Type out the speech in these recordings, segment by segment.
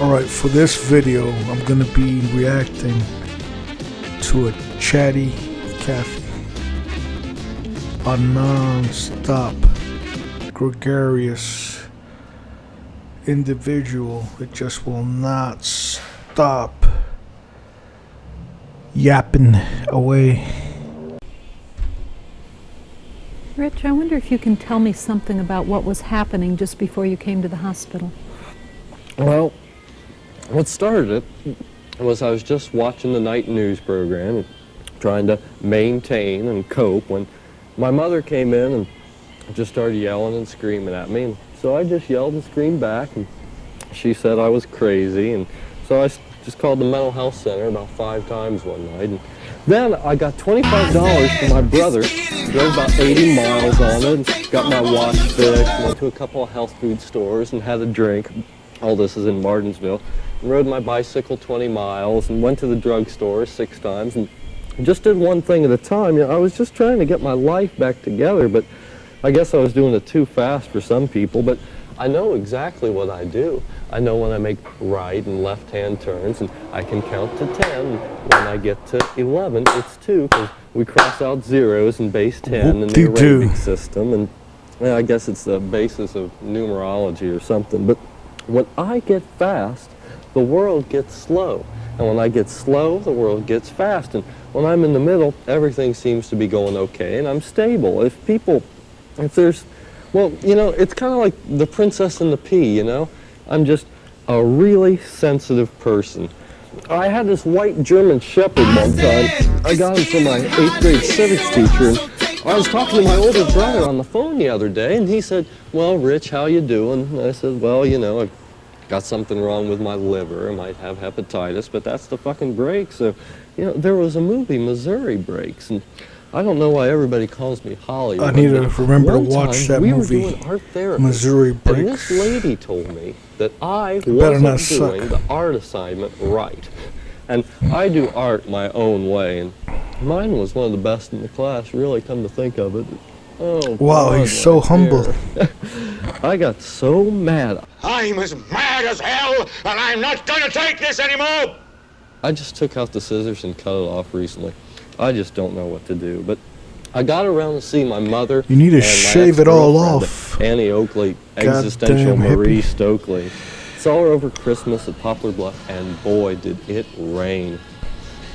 Alright, for this video, I'm gonna be reacting to a chatty Kathy. A non-stop, gregarious individual that just will not stop yapping away. Rich, I wonder if you can tell me something about what was happening just before you came to the hospital. Well, what started it was I was just watching the night news program and trying to maintain and cope when my mother came in and just started yelling and screaming at me. And so I just yelled and screamed back, and she said I was crazy. And so I just called the mental health center about 5 times one night. And then I got $25 from my brother, drove about 80 miles on it, and got my watch fixed, went to a couple of health food stores and had a drink. All this is in Martinsville. And rode my bicycle 20 miles and went to the drugstore 6 times and just did one thing at a time. You know, I was just trying to get my life back together, but I guess I was doing it too fast for some people. But I know exactly what I do. I know when I make right and left-hand turns, and I can count to 10. When I get to 11, it's 2, because we cross out zeros in base 10 in the Arabic system, and I guess it's the basis of numerology or something. But when I get fast, the world gets slow. And when I get slow, the world gets fast. And when I'm in the middle, everything seems to be going okay, and I'm stable. If there's, well, you know, it's kind of like the princess and the pea, you know? I'm just a really sensitive person. I had this white German Shepherd one time. I got him from my 8th grade civics teacher, and I was talking to my older brother on the phone the other day, and he said, "Well, Rich, how you doing?" And I said, "Well, you know, I've got something wrong with my liver. I might have hepatitis, but that's the fucking break." So, you know, there was a movie, Missouri Breaks, and I don't know why everybody calls me Hollywood. I need to remember to watch that movie, we were doing art therapy, Missouri Breaks. And this lady told me that I wasn't doing the art assignment right. And I do art my own way, and mine was one of the best in the class, really, come to think of it. Oh, wow, he's so humble. I got so mad. I'm as mad as hell, and I'm not going to take this anymore! I just took out the scissors and cut it off recently. I just don't know what to do. But I got around to see my mother. You need to shave it all off. Annie Oakley, existential Marie Stokely. Saw her over Christmas at Poplar Bluff, and boy, did it rain.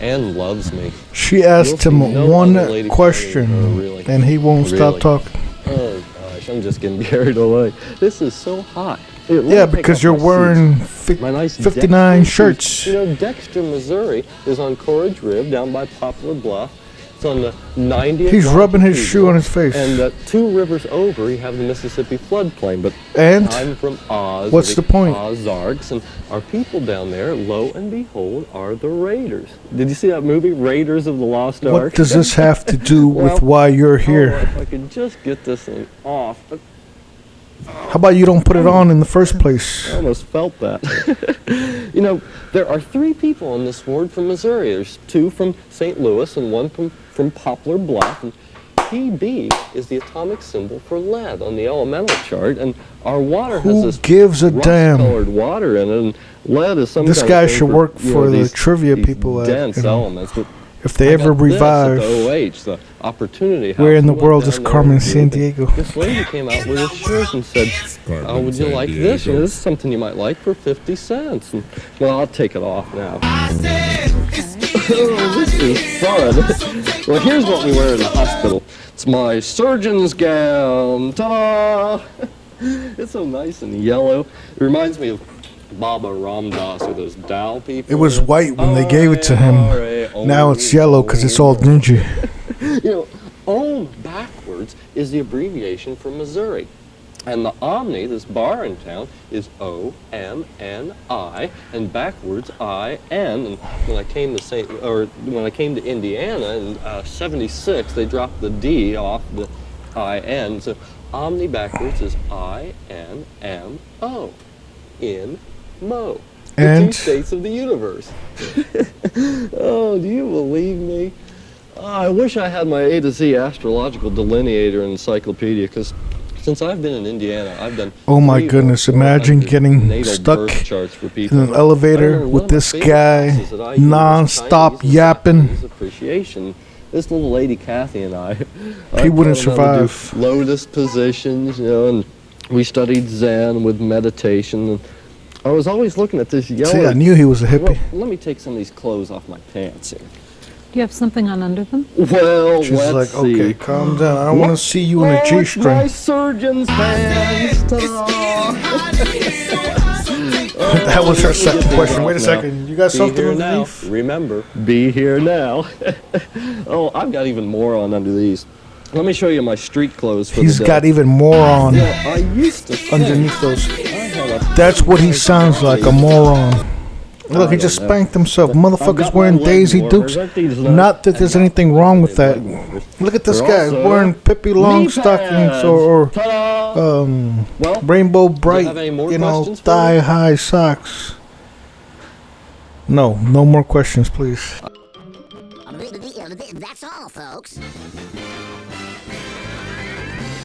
Anne loves me. She asked him one question, and he won't stop talking. Oh gosh, I'm just getting carried away. This is so hot. Yeah, because you're wearing 59 shirts. You know, Dexter, Missouri is on Courage Rib down by Poplar Bluff. It's on the 90th. He's rubbing his shoe on his face. And 2 rivers over, you have the Mississippi floodplain. But and I'm from Oz. What's the point? Ozarks, and our people down there, lo and behold, are the Raiders. Did you see that movie, Raiders of the Lost Ark? What does this have to do with why you're here? Oh, if I could just get this thing off. How about you don't put it on in the first place? I almost felt that. You know, there are 3 people on this ward from Missouri. There's 2 from St. Louis and 1 from Poplar Bluff. And PB is the atomic symbol for lead on the elemental chart. And our water has this rust-colored water in it. And lead is some This kind guy of thing should work for the trivia people at dense elements. But if they ever revive, the opportunity where in the world is Carmen Sandiego? This lady came out with a shirt and said, "Oh, would you like this? You know, this is something you might like for 50 cents. And, well, I'll take it off now. Oh, this is fun. Well, here's what we wear in the hospital. It's my surgeon's gown. Ta-da! It's so nice and yellow. It reminds me of Baba Ram Dass or those Tao people. It was white when they gave it to him. Now it's yellow because it's all dingy. You know, Ohm backwards is the abbreviation for Missouri. And the Omni, this bar in town, is O-M-N-I, and backwards I-N. And when I came to Indiana in '76, they dropped the D off the I-N. So Omni backwards is I-N-M-O. In Mo. The 2 states of the universe. Oh, do you believe me? I wish I had my A to Z astrological delineator and encyclopedia, because Since I've been in Indiana, I've done. Oh my goodness, imagine getting natal stuck birth charts for in people. an elevator One with of my this favorite guy classes that I use is non-stop Chinese and yapping. Japanese appreciation. This little lady Kathy and I He wouldn't taught him how to do survive. lotus positions, you know, and we studied Zen with meditation. And I was always looking at this yellow. See, I knew he was a hippie. Well, let me take some of these clothes off my pants here. Do you have something on under them? Well, She's let's like, okay, see. calm down. I don't want to see you in a Oh, it's my G-string. surgeon's pants. Ta-da. That was her second question. Wait a Now, second. You got be something here now. underneath? Remember, be here now. Oh, I've got even more on under these. Let me show you my street clothes for He's the day. got even more on Yeah, I used to think underneath those. I had a That's what he sounds like, a moron. Look, he just spanked himself. Motherfucker's wearing Daisy Dukes. Not that there's anything wrong with that. Look at this guy. He's wearing Pippi Longstockings or Well, Rainbow have Bright, any more you know, questions for me? thigh-high socks. No more questions, please. That's all, folks.